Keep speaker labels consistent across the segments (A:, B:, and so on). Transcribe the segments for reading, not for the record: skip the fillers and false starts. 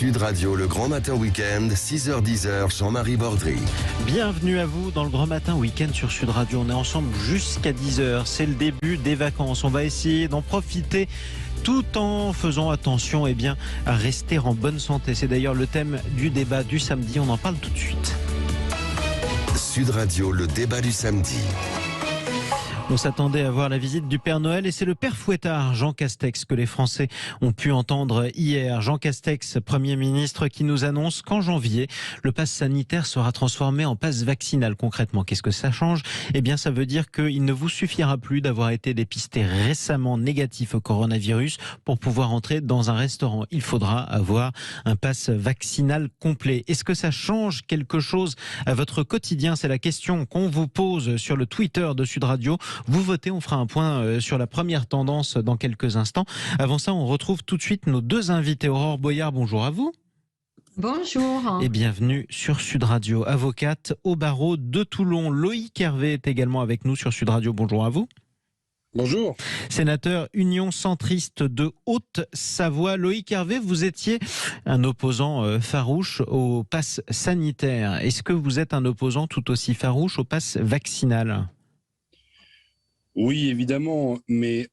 A: Sud Radio, le Grand Matin Week-end, 6h-10h, Jean-Marie Bordry.
B: Bienvenue à vous dans le Grand Matin Week-end sur Sud Radio. On est ensemble jusqu'à 10h. C'est le début des vacances. On va essayer d'en profiter tout en faisant attention à rester en bonne santé. C'est d'ailleurs le thème du débat du samedi. On en parle tout de suite.
A: Sud Radio, le débat du samedi.
B: On s'attendait à voir la visite du Père Noël et c'est le Père Fouettard, Jean Castex, que les Français ont pu entendre hier. Jean Castex, Premier ministre, qui nous annonce qu'en janvier, le pass sanitaire sera transformé en pass vaccinal. Concrètement, qu'est-ce que ça change ? Eh bien, ça veut dire qu'il ne vous suffira plus d'avoir été dépisté récemment négatif au coronavirus pour pouvoir entrer dans un restaurant. Il faudra avoir un pass vaccinal complet. Est-ce que ça change quelque chose à votre quotidien ? C'est la question qu'on vous pose sur le Twitter de Sud Radio. Vous votez, on fera un point sur la première tendance dans quelques instants. Avant ça, on retrouve tout de suite nos deux invités. Aurore Boyard, bonjour à vous.
C: Bonjour.
B: Et bienvenue sur Sud Radio. Avocate au barreau de Toulon. Loïc Hervé est également avec nous sur Sud Radio. Bonjour à vous.
D: Bonjour.
B: Sénateur Union centriste de Haute-Savoie. Loïc Hervé, vous étiez un opposant farouche au pass sanitaire. Est-ce que vous êtes un opposant tout aussi farouche au pass vaccinal ?
D: Oui, évidemment, mais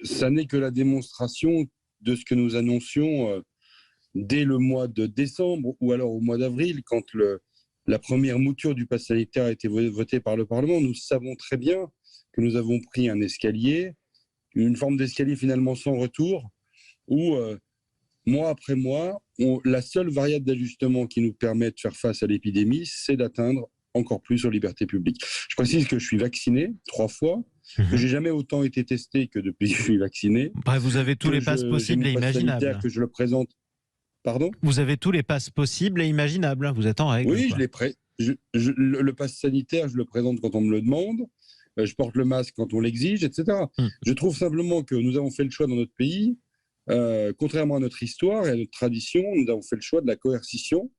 D: ça n'est que la démonstration de ce que nous annoncions dès le mois de décembre ou alors au mois d'avril, quand la première mouture du pass sanitaire a été votée par le Parlement. Nous savons très bien que nous avons pris un escalier, une forme d'escalier finalement sans retour, où mois après mois, la seule variable d'ajustement qui nous permet de faire face à l'épidémie, c'est d'atteindre encore plus aux libertés publiques. Je précise que je suis vacciné 3 fois, que j'ai jamais autant été testé que depuis que je suis vacciné.
B: Bref, vous avez tous les passes possibles et imaginables.
D: Que je le présente. Pardon ?
B: Vous avez tous les passes possibles et imaginables. Vous êtes en règle.
D: Oui, le pass sanitaire, je le présente quand on me le demande. Je porte le masque quand on l'exige, etc. Je trouve simplement que nous avons fait le choix dans notre pays, contrairement à notre histoire et à notre tradition, nous avons fait le choix de la coercition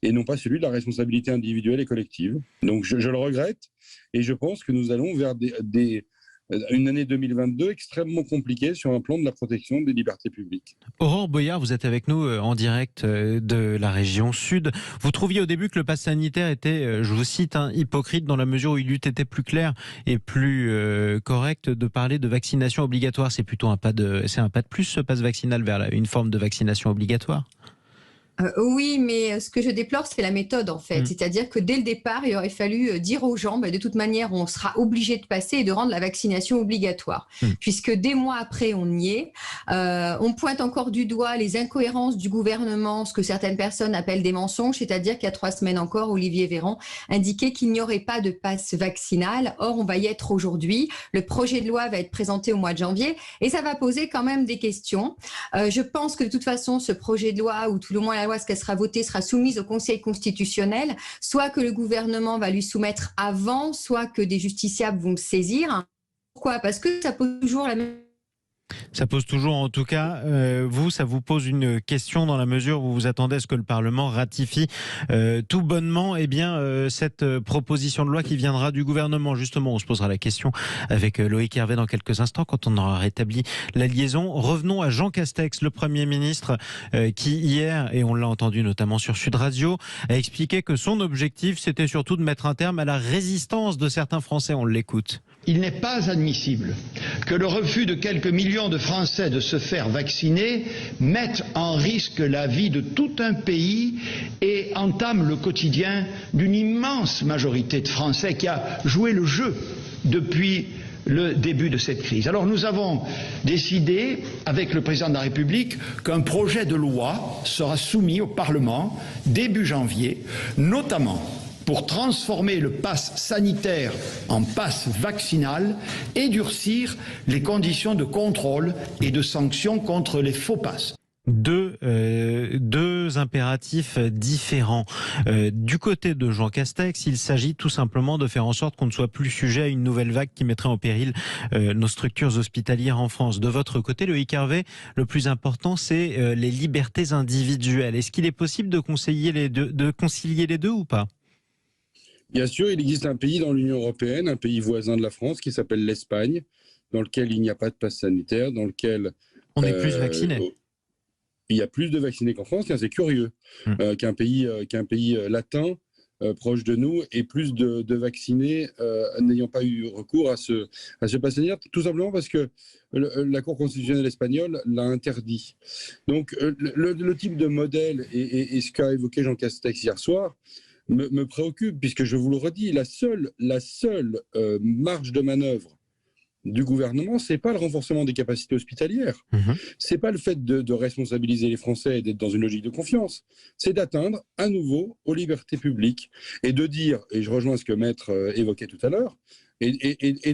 D: et non pas celui de la responsabilité individuelle et collective. Donc je le regrette et je pense que nous allons vers une année 2022 extrêmement compliquée sur un plan de la protection des libertés publiques.
B: Aurore Boyard, vous êtes avec nous en direct de la région Sud. Vous trouviez au début que le pass sanitaire était, je vous cite, hypocrite dans la mesure où il eût été plus clair et plus correct de parler de vaccination obligatoire. C'est plutôt un pas de plus, ce pass vaccinal vers une forme de vaccination obligatoire.
C: Oui, mais ce que je déplore, c'est la méthode en fait. C'est-à-dire que dès le départ, il aurait fallu dire aux gens, de toute manière, on sera obligé de passer et de rendre la vaccination obligatoire. Puisque des mois après, on y est. On pointe encore du doigt les incohérences du gouvernement, ce que certaines personnes appellent des mensonges. C'est-à-dire qu'il y a 3 semaines encore, Olivier Véran indiquait qu'il n'y aurait pas de passe vaccinal. Or, on va y être aujourd'hui. Le projet de loi va être présenté au mois de janvier et ça va poser quand même des questions. Je pense que de toute façon, ce projet de loi, ou tout le moins la loi, ce qu'elle sera votée, sera soumise au Conseil constitutionnel, soit que le gouvernement va lui soumettre avant, soit que des justiciables vont le saisir. Pourquoi ? Parce que ça pose toujours la même...
B: Ça pose toujours, en tout cas, ça vous pose une question dans la mesure où vous attendez à ce que le Parlement ratifie tout bonnement cette proposition de loi qui viendra du gouvernement. Justement, on se posera la question avec Loïc Hervé dans quelques instants quand on aura rétabli la liaison. Revenons à Jean Castex, le Premier ministre, qui hier, et on l'a entendu notamment sur Sud Radio, a expliqué que son objectif, c'était surtout de mettre un terme à la résistance de certains Français. On l'écoute.
E: Il n'est pas admissible que le refus de quelques millions de Français de se faire vacciner mette en risque la vie de tout un pays et entame le quotidien d'une immense majorité de Français qui a joué le jeu depuis le début de cette crise. Alors nous avons décidé, avec le président de la République, qu'un projet de loi sera soumis au Parlement début janvier, notamment pour transformer le pass sanitaire en pass vaccinal et durcir les conditions de contrôle et de sanctions contre les faux passes.
B: Deux impératifs différents. Du côté de Jean Castex, il s'agit tout simplement de faire en sorte qu'on ne soit plus sujet à une nouvelle vague qui mettrait en péril nos structures hospitalières en France. De votre côté, Loïc Hervé, le plus important, c'est les libertés individuelles. Est-ce qu'il est possible de concilier les deux ou pas ?
D: Bien sûr, il existe un pays dans l'Union européenne, un pays voisin de la France qui s'appelle l'Espagne, dans lequel il n'y a pas de passe sanitaire, dans lequel...
B: On est plus vacciné.
D: il y a plus de vaccinés qu'en France. C'est curieux qu'un pays latin proche de nous ait plus de vaccinés n'ayant pas eu recours à ce pass sanitaire, tout simplement parce que la Cour constitutionnelle espagnole l'a interdit. Donc le type de modèle et ce qu'a évoqué Jean Castex hier soir me préoccupe, puisque je vous le redis, la seule marge de manœuvre du gouvernement, c'est pas le renforcement des capacités hospitalières, c'est pas le fait de responsabiliser les Français et d'être dans une logique de confiance, c'est d'atteindre à nouveau aux libertés publiques et de dire, et je rejoins ce que Maître évoquait tout à l'heure, et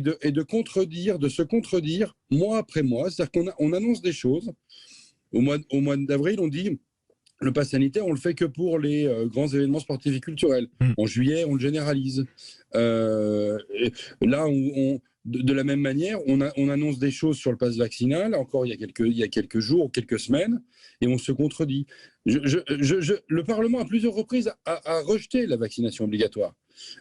D: de se contredire mois après mois. C'est-à-dire qu'on annonce des choses. Au mois d'avril, on dit le pass sanitaire, on le fait que pour les grands événements sportifs et culturels. En juillet, on le généralise. Là, de la même manière, on annonce des choses sur le pass vaccinal, encore il y a quelques jours, quelques semaines, et on se contredit. Le Parlement, à plusieurs reprises, a rejeté la vaccination obligatoire.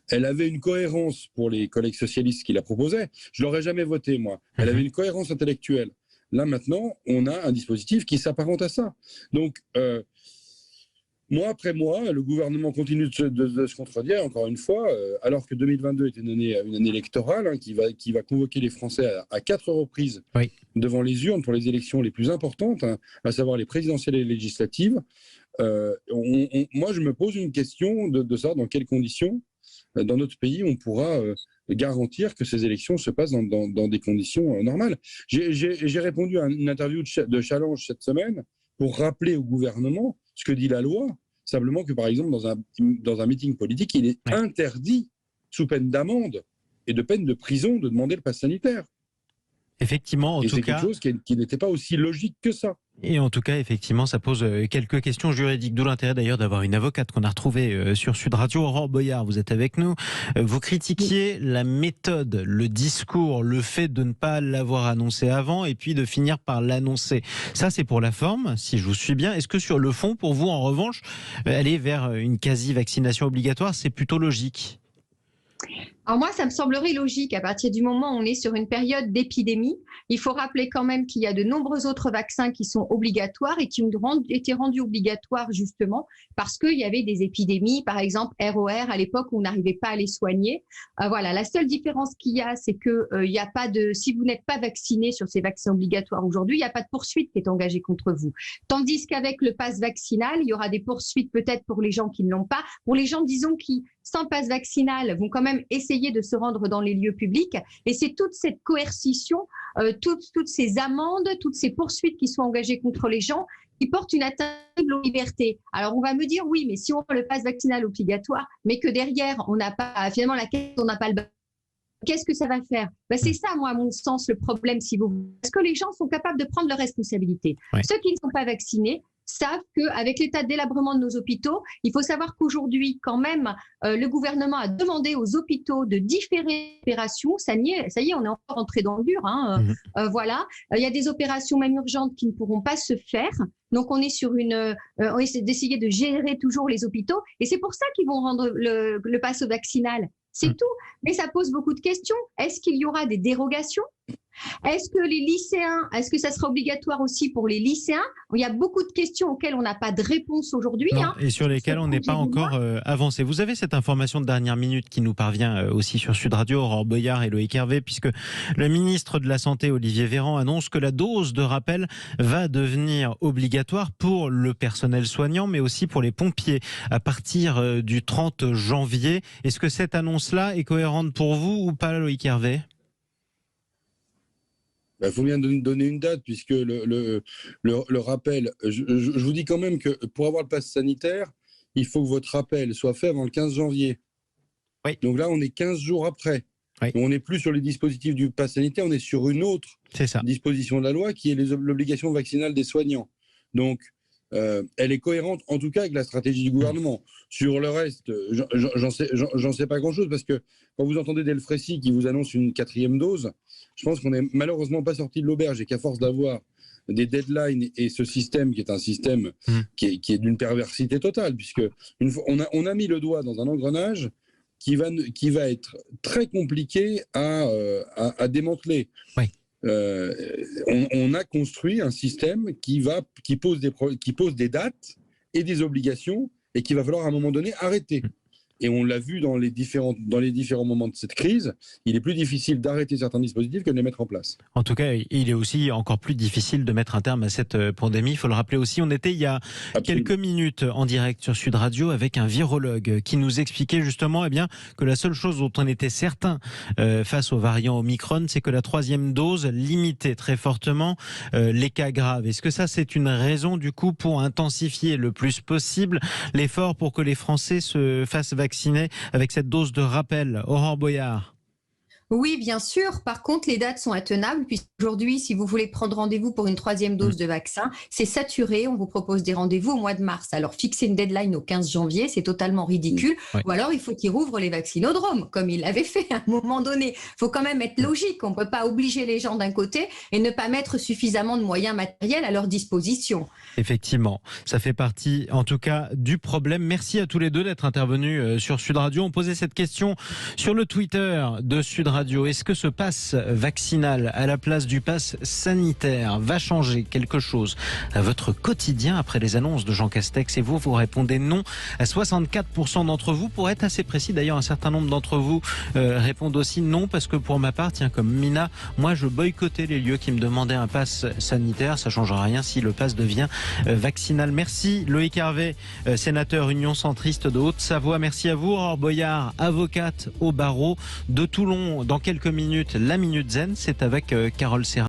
D: Elle avait une cohérence pour les collègues socialistes qui la proposaient. Je ne l'aurais jamais votée, moi. Elle avait une cohérence intellectuelle. Là, maintenant, on a un dispositif qui s'apparente à ça. Donc, mois après mois, le gouvernement continue de se contredire, encore une fois, alors que 2022 est une année électorale qui va convoquer les Français à 4 reprises devant les urnes pour les élections les plus importantes, à savoir les présidentielles et les législatives. Moi, je me pose une question de ça, dans quelles conditions, dans notre pays, on pourra garantir que ces élections se passent dans des conditions normales. J'ai répondu à une interview de Challenge cette semaine pour rappeler au gouvernement ce que dit la loi, simplement que, par exemple, dans un meeting politique, il est interdit, sous peine d'amende et de peine de prison, de demander le pass sanitaire.
B: Effectivement, en tout cas...
D: c'est quelque chose qui n'était pas aussi logique que ça.
B: Et en tout cas, effectivement, ça pose quelques questions juridiques, d'où l'intérêt d'ailleurs d'avoir une avocate qu'on a retrouvée sur Sud Radio. Aurore Boyard, vous êtes avec nous. Vous critiquiez la méthode, le discours, le fait de ne pas l'avoir annoncé avant et puis de finir par l'annoncer. Ça, c'est pour la forme, si je vous suis bien. Est-ce que sur le fond, pour vous, en revanche, aller vers une quasi-vaccination obligatoire, c'est plutôt logique ?
C: Alors moi, ça me semblerait logique à partir du moment où on est sur une période d'épidémie. Il faut rappeler quand même qu'il y a de nombreux autres vaccins qui sont obligatoires et qui ont été rendus obligatoires justement parce qu'il y avait des épidémies, par exemple ROR à l'époque où on n'arrivait pas à les soigner. Voilà, la seule différence qu'il y a, c'est que il y a pas de, si vous n'êtes pas vacciné sur ces vaccins obligatoires aujourd'hui, il n'y a pas de poursuite qui est engagée contre vous. Tandis qu'avec le pass vaccinal, il y aura des poursuites peut-être pour les gens qui ne l'ont pas, pour les gens disons qui sans passe vaccinal vont quand même essayer de se rendre dans les lieux publics. Et c'est toute cette coercition, toutes ces amendes, toutes ces poursuites qui sont engagées contre les gens qui portent une atteinte aux libertés. Alors on va me dire, oui, mais si on a le passe vaccinal obligatoire, mais que derrière, on n'a pas, finalement, on n'a pas le qu'est-ce que ça va faire ? C'est ça, moi, à mon sens, le problème, si vous voulez. Parce que les gens sont capables de prendre leurs responsabilités. Ceux qui ne sont pas vaccinés savent qu'avec l'état de délabrement de nos hôpitaux, il faut savoir qu'aujourd'hui, quand même, le gouvernement a demandé aux hôpitaux de différer l'opération. Ça y est, on est encore entré dans le dur. Voilà. Il y a des opérations même urgentes qui ne pourront pas se faire. Donc, on est sur on essaie d'essayer de gérer toujours les hôpitaux. Et c'est pour ça qu'ils vont rendre le pass vaccinal. C'est tout. Mais ça pose beaucoup de questions. Est-ce qu'il y aura des dérogations ? Est-ce que les lycéens, est-ce que ça sera obligatoire aussi pour les lycéens ? Il y a beaucoup de questions auxquelles on n'a pas de réponse aujourd'hui.
B: Et sur lesquelles on n'est pas encore avancé. Vous avez cette information de dernière minute qui nous parvient aussi sur Sud Radio, Aurore Boyard et Loïc Hervé, puisque le ministre de la Santé, Olivier Véran, annonce que la dose de rappel va devenir obligatoire pour le personnel soignant, mais aussi pour les pompiers à partir du 30 janvier. Est-ce que cette annonce-là est cohérente pour vous ou pas, Loïc Hervé ?
D: Il faut bien donner une date, puisque le rappel, je vous dis quand même que pour avoir le pass sanitaire, il faut que votre rappel soit fait avant le 15 janvier.
B: Oui.
D: Donc là, on est 15 jours après. Oui. On n'est plus sur les dispositifs du pass sanitaire, on est sur une autre disposition de la loi qui est l'obligation vaccinale des soignants. Donc, elle est cohérente, en tout cas, avec la stratégie du gouvernement. Sur le reste, j'en sais pas grand-chose, parce que quand vous entendez Delfrécy qui vous annonce une 4e dose, je pense qu'on n'est malheureusement pas sorti de l'auberge et qu'à force d'avoir des deadlines et ce système qui est un système qui est d'une perversité totale, puisque on a mis le doigt dans un engrenage qui va être très compliqué à démanteler.
B: Oui.
D: on a construit un système qui pose des dates et des obligations et qu'il va falloir à un moment donné arrêter. Et on l'a vu dans les différents moments de cette crise, il est plus difficile d'arrêter certains dispositifs que de les mettre en place.
B: En tout cas, il est aussi encore plus difficile de mettre un terme à cette pandémie. Il faut le rappeler aussi, on était il y a quelques minutes en direct sur Sud Radio avec un virologue qui nous expliquait justement que la seule chose dont on était certain face au variant Omicron, c'est que la 3e dose limitait très fortement les cas graves. Est-ce que ça, c'est une raison du coup pour intensifier le plus possible l'effort pour que les Français se fassent vacciner avec cette dose de rappel? Aurore Boyard.
C: Oui, bien sûr. Par contre, les dates sont intenables puisqu'aujourd'hui, si vous voulez prendre rendez-vous pour une 3e dose de vaccin, c'est saturé. On vous propose des rendez-vous au mois de mars. Alors, fixer une deadline au 15 janvier, c'est totalement ridicule. Oui. Ou alors, il faut qu'ils rouvrent les vaccinodromes, comme ils l'avaient fait à un moment donné. Il faut quand même être logique. On ne peut pas obliger les gens d'un côté et ne pas mettre suffisamment de moyens matériels à leur disposition.
B: Effectivement, ça fait partie, en tout cas, du problème. Merci à tous les deux d'être intervenus sur Sud Radio. On posait cette question sur le Twitter de Sud Radio. Est-ce que ce pass vaccinal à la place du pass sanitaire va changer quelque chose à votre quotidien après les annonces de Jean Castex? Et vous répondez non à 64% d'entre vous. Pour être assez précis, d'ailleurs, un certain nombre d'entre vous répondent aussi non, parce que pour ma part, tiens, comme Mina, moi je boycottais les lieux qui me demandaient un pass sanitaire. Ça ne changera rien si le pass devient vaccinal. Merci Loïc Hervé, sénateur Union centriste de Haute-Savoie. Merci à vous, Aurore Boyard, avocate au barreau de Toulon. Dans quelques minutes, la Minute Zen, c'est avec Carole Serra.